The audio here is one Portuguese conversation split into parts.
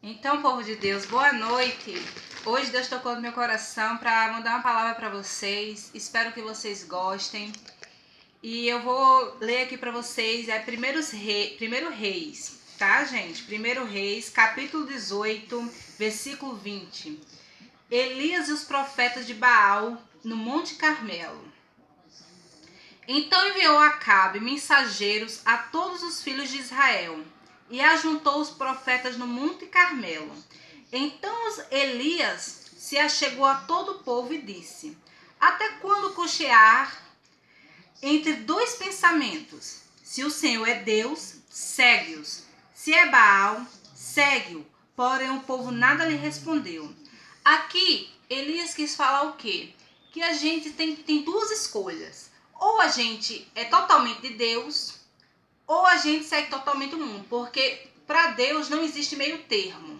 Então, povo de Deus, boa noite. Hoje Deus tocou no meu coração para mandar uma palavra para vocês. Espero que vocês gostem. E eu vou ler aqui para vocês, Primeiro Reis, tá, gente? Primeiro Reis, capítulo 18, versículo 20. Elias e os profetas de Baal no Monte Carmelo. Então enviou Acabe mensageiros a todos os filhos de Israel e ajuntou os profetas no Monte Carmelo. Então Elias se achegou a todo o povo e disse: Até quando cochear entre dois pensamentos? Se o Senhor é Deus, segue-os. Se é Baal, segue-o. Porém o povo nada lhe respondeu. Aqui Elias quis falar o quê? Que a gente tem duas escolhas. Ou a gente é totalmente de Deus, ou a gente segue totalmente o mundo. Porque para Deus não existe meio termo.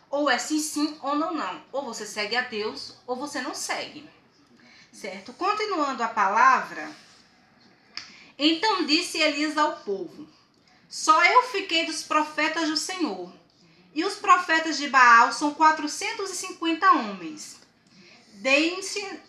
Ou é sim, sim, ou não, não. Ou você segue a Deus, ou você não segue. Certo? Continuando a palavra. Então disse Elias ao povo: Só eu fiquei dos profetas do Senhor. E os profetas de Baal são 450 homens. Deem-se,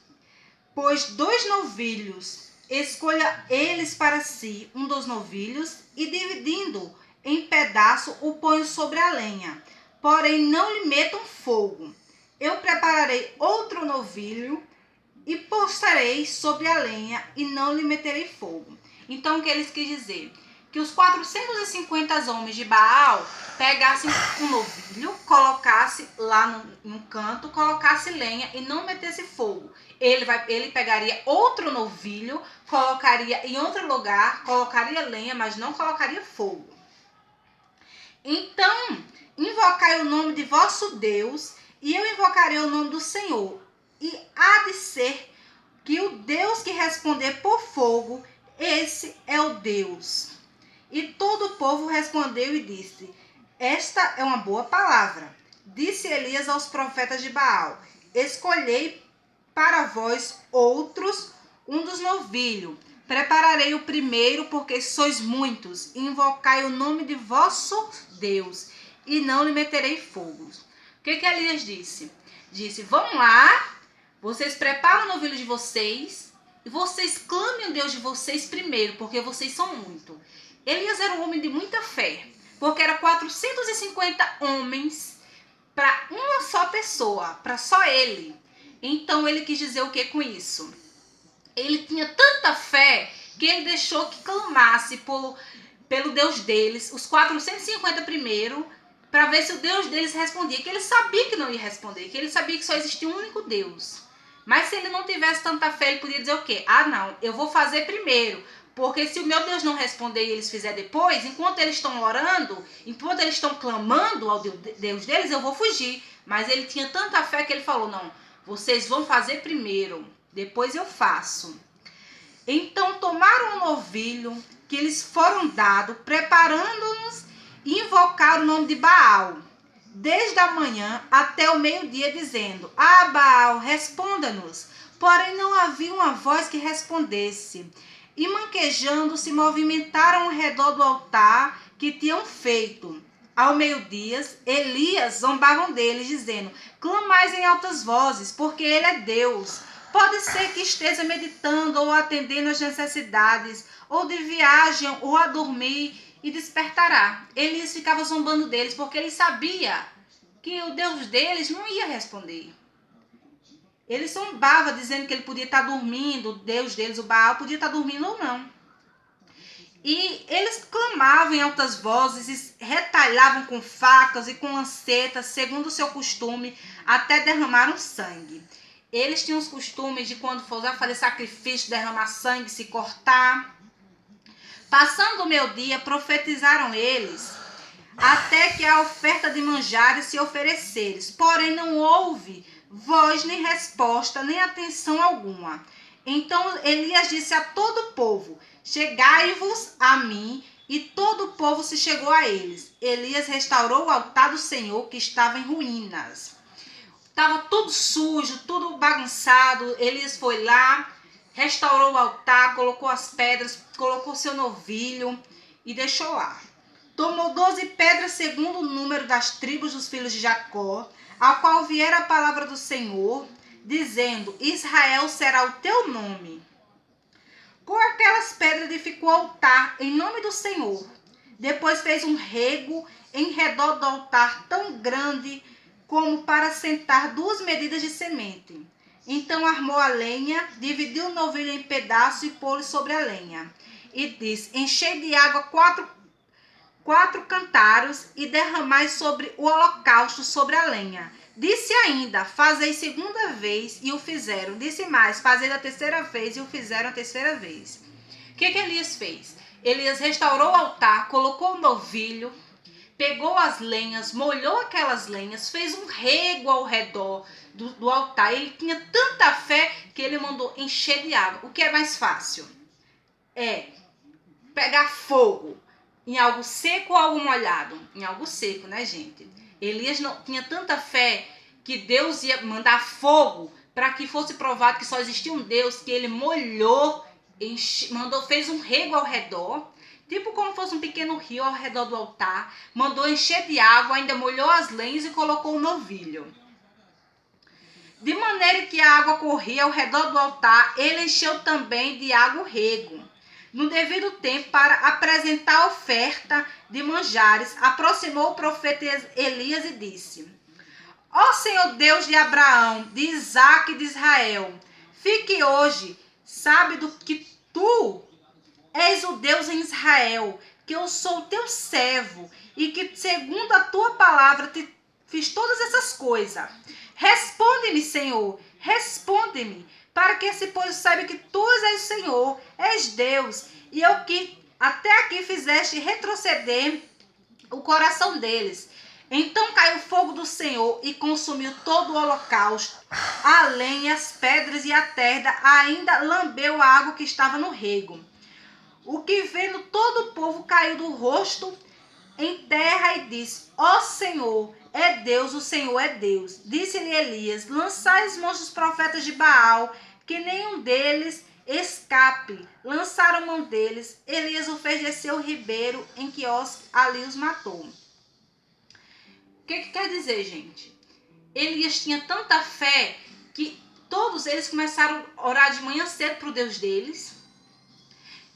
pois, 2 novilhos. Escolha eles para si um dos novilhos e, dividindo em pedaço, o ponho sobre a lenha. Porém, não lhe metam fogo. Eu prepararei outro novilho e postarei sobre a lenha e não lhe meterei fogo. Então, o que eles quis dizer? Que os 450 homens de Baal pegassem um novilho, colocasse lá num canto, colocasse lenha e não metesse fogo. Ele pegaria outro novilho, colocaria em outro lugar, colocaria lenha, mas não colocaria fogo. Então, invocai o nome de vosso Deus, e eu invocarei o nome do Senhor. E há de ser que o Deus que responder por fogo, esse é o Deus. E todo o povo respondeu e disse: Esta é uma boa palavra. Disse Elias aos profetas de Baal: Escolhei para vós outros um dos novilhos. Prepararei o primeiro, porque sois muitos, e invocai o nome de vosso Deus, e não lhe meterei fogo. O que Elias disse? Disse: Vão lá, vocês preparam o novilho de vocês, e vocês clamem o Deus de vocês primeiro, porque vocês são muitos. Elias era um homem de muita fé, porque era 450 homens para uma só pessoa, para só ele. Então ele quis dizer o que com isso? Ele tinha tanta fé que ele deixou que clamasse pelo Deus deles, os 450 primeiro, para ver se o Deus deles respondia, que ele sabia que não ia responder, que ele sabia que só existia um único Deus. Mas se ele não tivesse tanta fé, ele podia dizer o quê? Ah, não, eu vou fazer primeiro, porque se o meu Deus não responder e eles fizer depois, enquanto eles estão orando, enquanto eles estão clamando ao Deus deles, eu vou fugir. Mas ele tinha tanta fé que ele falou: não, vocês vão fazer primeiro, depois eu faço. Então tomaram o novilho que eles foram dados, preparando-nos e invocaram o nome de Baal, desde a manhã até o meio-dia, dizendo: Ah, Baal, responda-nos. Porém não havia uma voz que respondesse. E manquejando se movimentaram ao redor do altar que tinham feito. Ao meio-dia, Elias zombavam deles, dizendo: Clamais em altas vozes, porque ele é Deus. Pode ser que esteja meditando ou atendendo às necessidades, ou de viagem, ou a dormir, e despertará. Elias ficava zombando deles, porque ele sabia que o Deus deles não ia responder. Ele zombava, dizendo que ele podia estar dormindo, o Deus deles, o Baal, podia estar dormindo ou não. E eles clamavam em altas vozes, e retalhavam com facas e com lancetas, segundo o seu costume, até derramaram sangue. Eles tinham os costumes de, quando fossem fazer sacrifício, derramar sangue, se cortar. Passando o meio-dia, profetizaram eles, até que a oferta de manjares se ofereceres. Porém não houve voz, nem resposta, nem atenção alguma. Então Elias disse a todo o povo: Chegai-vos a mim. E todo o povo se chegou a eles. Elias restaurou o altar do Senhor, que estava em ruínas. Estava tudo sujo, tudo bagunçado. Elias foi lá, restaurou o altar, colocou as pedras, colocou seu novilho e deixou lá. Tomou 12 pedras segundo o número das tribos dos filhos de Jacó, ao qual viera a palavra do Senhor, dizendo: Israel será o teu nome. Com aquelas pedras edificou o altar em nome do Senhor. Depois fez um rego em redor do altar tão grande como para sentar 2 medidas de semente. Então armou a lenha, dividiu o novilho em pedaços e pô-lo sobre a lenha. E disse: Enchei de água quatro cantaros e derramai sobre o holocausto sobre a lenha. Disse ainda: Fazei segunda vez, e o fizeram. Disse mais: Fazei a terceira vez, e o fizeram a terceira vez. O que Elias fez? Elias restaurou o altar, colocou o novilho, pegou as lenhas, molhou aquelas lenhas, fez um rego ao redor do altar. Ele tinha tanta fé que ele mandou encher de água. O que é mais fácil? É pegar fogo em algo seco ou algo molhado? Em algo seco, né, gente? Elias não tinha tanta fé que Deus ia mandar fogo para que fosse provado que só existia um Deus, que ele molhou, fez um rego ao redor, tipo como fosse um pequeno rio ao redor do altar, mandou encher de água, ainda molhou as lenhas e colocou o novilho. De maneira que a água corria ao redor do altar, ele encheu também de água o rego. No devido tempo, para apresentar a oferta de manjares, aproximou o profeta Elias e disse: Ó Senhor Deus de Abraão, de Isaque e de Israel, fique hoje, sábado que tu és o Deus em Israel, que eu sou teu servo, e que segundo a tua palavra te fiz todas essas coisas. Responde-me, Senhor, responde-me, para que esse povo saiba que tu és o Senhor, és Deus, e eu que até aqui fizeste retroceder o coração deles. Então caiu o fogo do Senhor e consumiu todo o holocausto, a lenha, as pedras e a terra, ainda lambeu a água que estava no rego. O que vendo todo o povo caiu do rosto em terra e disse: Ó Senhor, é Deus, o Senhor é Deus. Disse-lhe Elias: Lançai as mãos dos profetas de Baal, que nenhum deles escape. Lançaram mão deles. Elias o fez descer o ribeiro em que ali os matou. O que quer dizer, gente? Elias tinha tanta fé que todos eles começaram a orar de manhã cedo para o Deus deles.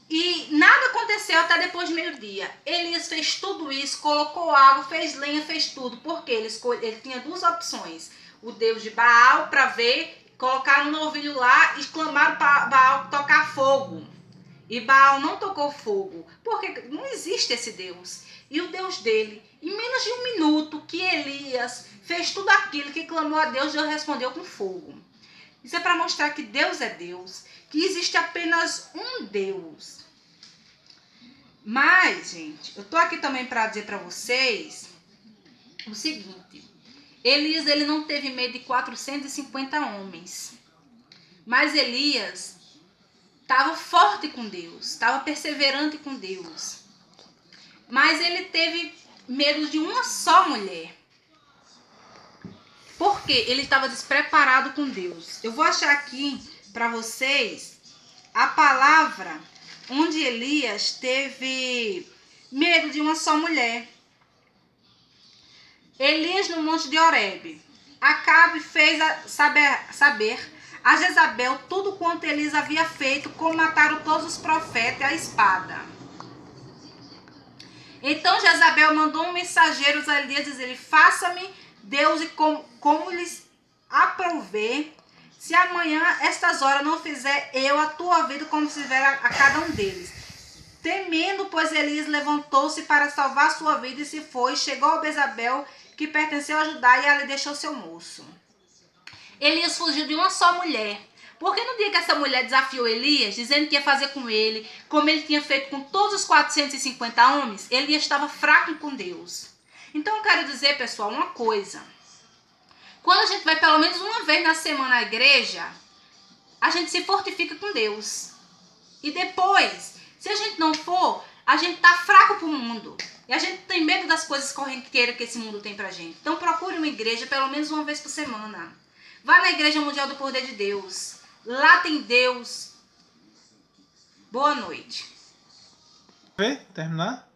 E nada aconteceu até depois de meio-dia. Elias fez tudo isso, colocou água, fez lenha, fez tudo. Porque ele tinha 2 opções. O Deus de Baal, para ver, colocaram um novilho lá e clamaram para Baal tocar fogo. E Baal não tocou fogo, porque não existe esse Deus. E o Deus dele, em menos de 1 minuto que Elias fez tudo aquilo que clamou a Deus, Deus respondeu com fogo. Isso é para mostrar que Deus é Deus, que existe apenas um Deus. Mas, gente, eu tô aqui também para dizer para vocês o seguinte: Elias, ele não teve medo de 450 homens. Mas Elias estava forte com Deus, estava perseverante com Deus. Mas ele teve medo de uma só mulher. Porque ele estava despreparado com Deus. Eu vou achar aqui para vocês a palavra onde Elias teve medo de uma só mulher. Elias no monte de Horebe. Acabe fez saber a Jezabel tudo quanto Elias havia feito, como mataram todos os profetas à espada. Então Jezabel mandou um mensageiro a Elias dizer: faça-me Deus e como lhes aprouver, se amanhã estas horas não fizer eu a tua vida como se fizer a cada um deles. Temendo, pois, Elias levantou-se para salvar sua vida e se foi, chegou a Jezabel, que pertenceu a Judá, e ali deixou seu moço. Elias fugiu de uma só mulher. Porque no dia que essa mulher desafiou Elias, dizendo que ia fazer com ele, como ele tinha feito com todos os 450 homens, Elias estava fraco com Deus. Então eu quero dizer, pessoal, uma coisa. Quando a gente vai pelo menos uma vez na semana à igreja, a gente se fortifica com Deus. E depois, se a gente não for, a gente tá fraco pro mundo. E a gente tem medo das coisas corriqueiras que esse mundo tem pra gente. Então procure uma igreja pelo menos uma vez por semana. Vá na Igreja Mundial do Poder de Deus. Lá tem Deus. Boa noite. Terminar?